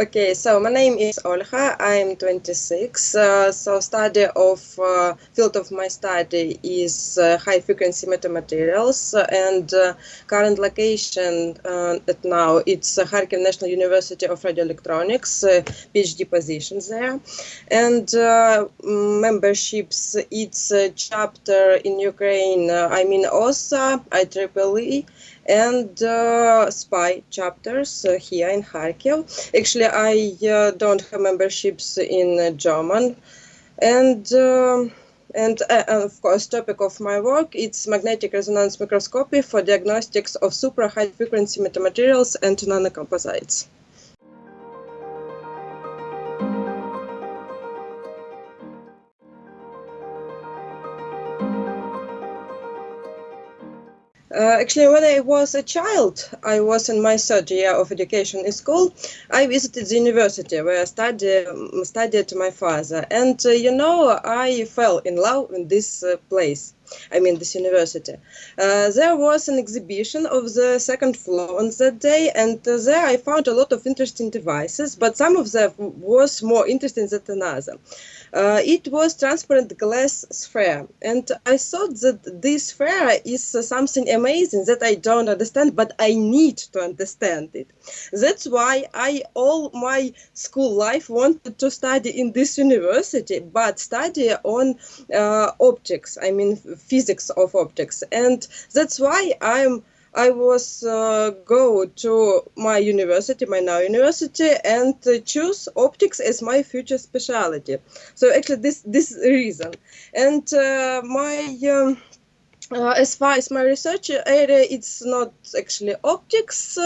Okay, so my name is Olha. I'm 26. So study of field of my study is high frequency metamaterials, and current location at now it's Kharkiv National University of Radioelectronics, PhD position there, and memberships. It's a chapter in Ukraine. I'm in OSA, IEEE, and SPY chapters here in Kharkiv. Actually, I don't have memberships in German, and of course, topic of my work it's magnetic resonance microscopy for diagnostics of super high frequency metamaterials and nanocomposites. Actually, when I was a child, I was in my third year of education in school. I visited the university where I studied my father. And, I fell in love in this place. I mean, this university. There was an exhibition of the second floor on that day, and there I found a lot of interesting devices, but some of them was more interesting than another. It was transparent glass sphere, and I thought that this sphere is something amazing that I don't understand, but I need to understand it. That's why I all my school life wanted to study in this university, but study on optics. I mean physics of optics, and that's why I was go to my university, my now university, and choose optics as my future specialty. So actually, this reason, and as far as my research area, it's not actually optics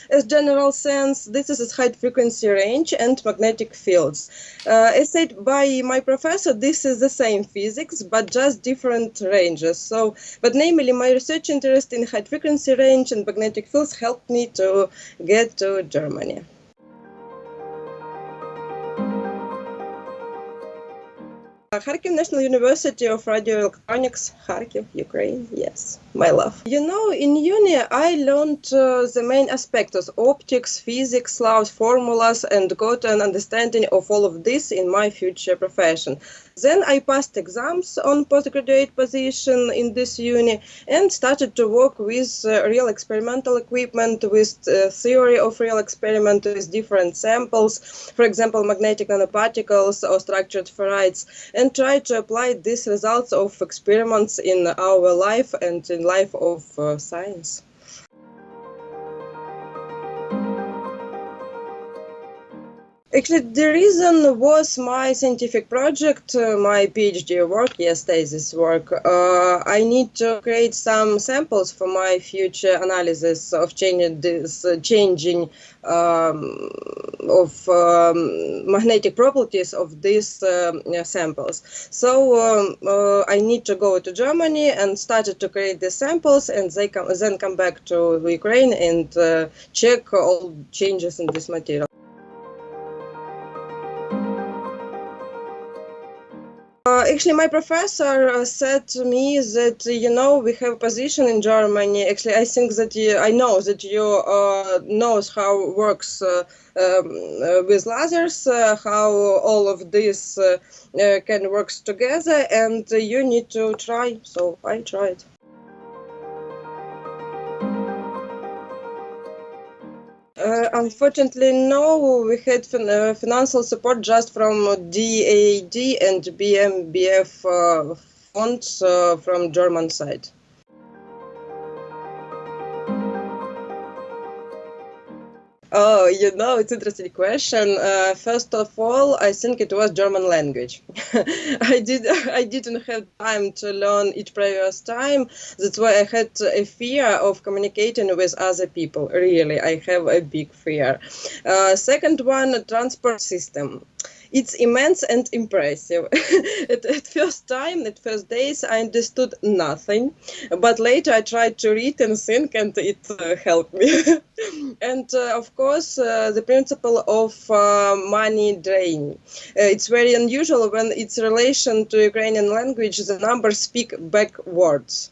as general sense. This is high frequency range and magnetic fields. As said by my professor, this is the same physics, but just different ranges. So, but namely, my research interest in high frequency range and magnetic fields helped me to get to Germany. Kharkiv National University of Radioelectronics, Kharkiv, Ukraine, yes, my love. In uni I learned the main aspects of optics, physics, laws, formulas, and got an understanding of all of this in my future profession. Then I passed exams on postgraduate position in this uni and started to work with real experimental equipment, with theory of real experiment, with different samples, for example, magnetic nanoparticles or structured ferrites, and try to apply these results of experiments in our life and in life of science. Actually, the reason was my scientific project, my PhD work, yes, thesis work. I need to create some samples for my future analysis of changing of magnetic properties of these samples. So I need to go to Germany and started to create the samples, and then come back to Ukraine and check all changes in this material. Actually, my professor said to me that, we have a position in Germany. Actually, I think that I know that you knows how it works with lasers, how all of this can work together, and you need to try. So I tried. Unfortunately, no. We had financial support just from DAD and BMBF funds from German side. Oh, it's an interesting question. First of all, I think it was German language. I didn't have time to learn it previous time. That's why I had a fear of communicating with other people. Really, I have a big fear. Second one, transport system. It's immense and impressive. At first days, I understood nothing, but later I tried to read and think, and it helped me. And of course, the principle of money drain. It's very unusual when it's relation to Ukrainian language, the numbers speak backwards.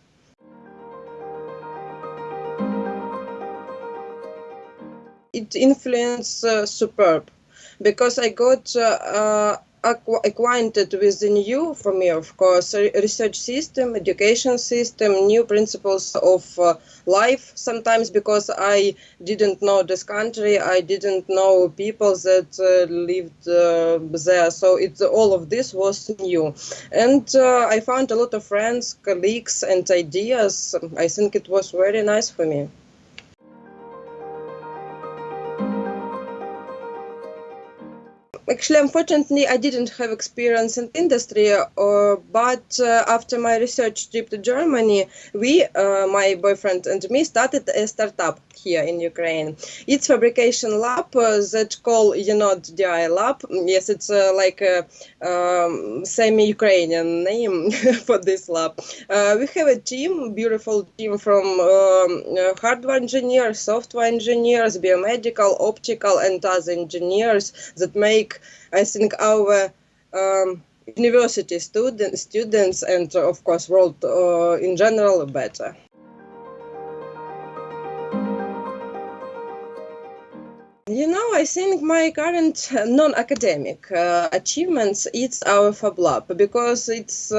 It influence superb. because I got acquainted with the new, for me, of course, research system, education system, new principles of life. Sometimes because I didn't know this country, I didn't know people that lived there. So it's all of this was new, and I found a lot of friends, colleagues, and ideas. I think it was very nice for me. Actually, unfortunately, I didn't have experience in industry, but after my research trip to Germany, we, my boyfriend and me, started a startup here in Ukraine. It's fabrication lab that call DI lab. Yes, it's like a semi-Ukrainian name for this lab. We have a team, beautiful team from hardware engineers, software engineers, biomedical, optical, and other engineers that make, I think, our university students and, of course, world in general better. I think my current non-academic achievements, it's our Fab Lab, because it's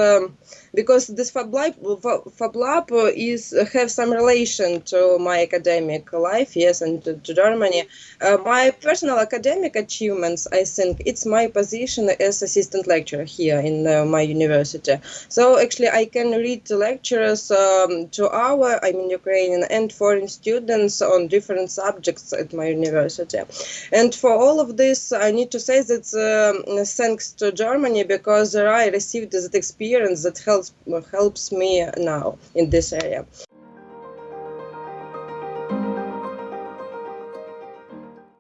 because this Fab Lab is have some relation to my academic life, yes, and to Germany. My personal academic achievements, I think, it's my position as assistant lecturer here in my university. So actually, I can read lectures to our, Ukrainian and foreign students on different subjects at my university. And for all of this, I need to say that thanks to Germany, because I received that experience that helps me now in this area.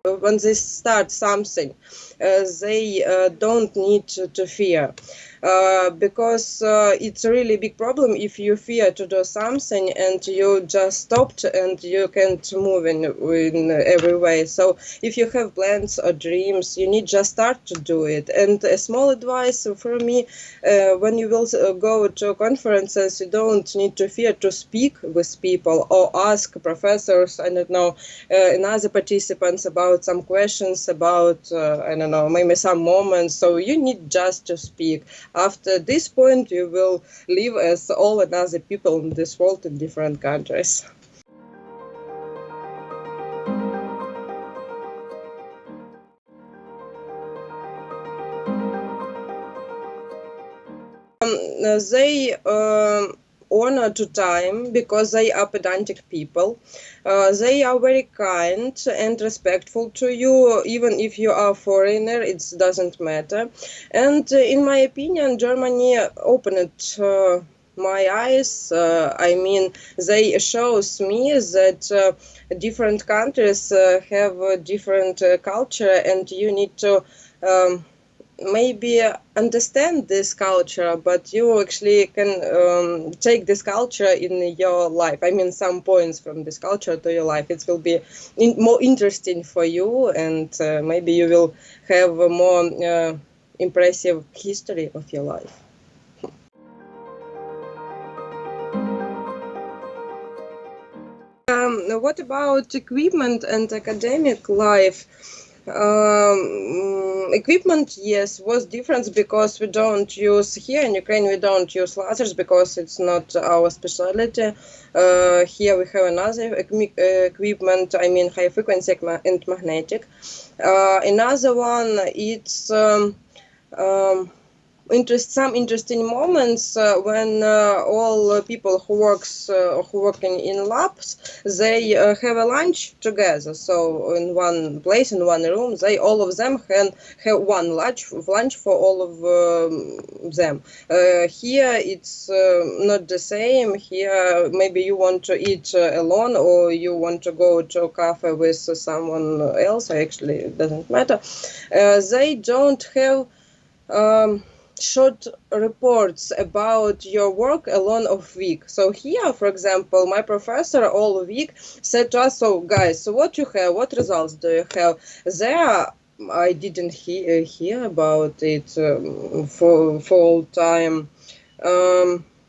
When they start something, they don't need to fear. Because it's a really big problem if you fear to do something and you just stopped and you can't move in every way. So if you have plans or dreams, you need just start to do it. And a small advice for me, when you will go to conferences, you don't need to fear to speak with people or ask professors, I don't know, and other participants about some questions, about, I don't know, maybe some moments. So you need just to speak. After this point, you will live as all other people in this world in different countries. They honor to time because they are pedantic people. They are very kind and respectful to you, even if you are a foreigner, it doesn't matter. And in my opinion, Germany opened my eyes. They shows me that different countries have a different culture, and you need to maybe understand this culture, but you actually can take this culture in your life. Some points from this culture to your life. It will be more interesting for you, and maybe you will have a more impressive history of your life. What about equipment and academic life? Equipment, yes, was different because we don't use here in Ukraine. We don't use lasers because it's not our specialty. Here we have another equipment. High frequency and magnetic. Another one, it's some interesting moments when all people who working in labs, they have a lunch together. So in one place, in one room, all of them can have one lunch for all of them. Here it's not the same. Here maybe you want to eat alone, or you want to go to a cafe with someone else. Actually, it doesn't matter. They don't have short reports about your work alone of week. So here, for example, my professor all week said to us, so guys, so what you have, what results do you have? There, I didn't hear about it for all time.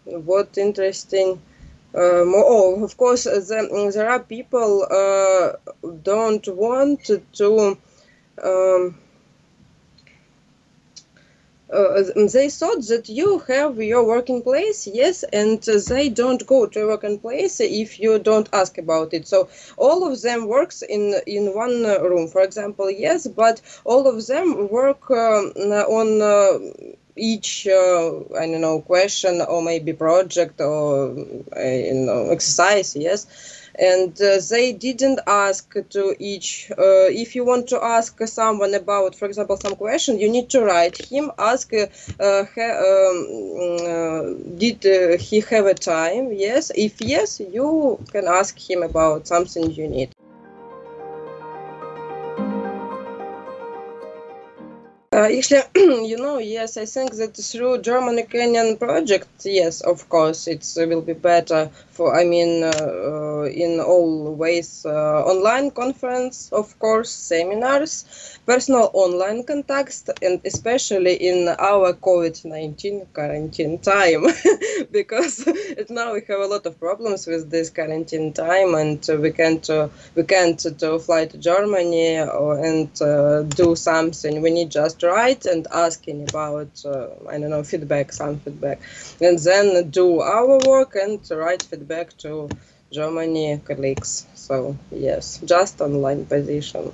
What interesting. Of course, there are people don't want to they thought that you have your working place, yes, and they don't go to your working place if you don't ask about it. So all of them works in one room, for example, yes, but all of them work on each I don't know, question or maybe project or exercise, yes, and they didn't ask to each. If you want to ask someone about, for example, some question, you need to write him, ask did he have a time, yes, if yes, you can ask him about something you need. Actually, yes, I think that through German-Ukrainian project, yes, of course, it will be better for, in all ways, online conference, of course, seminars, personal online contacts, and especially in our COVID-19 quarantine time, because now we have a lot of problems with this quarantine time, and we can't fly to Germany and do something. We need just write and asking about some feedback, and then do our work and write feedback to Germany colleagues. So yes, just online position.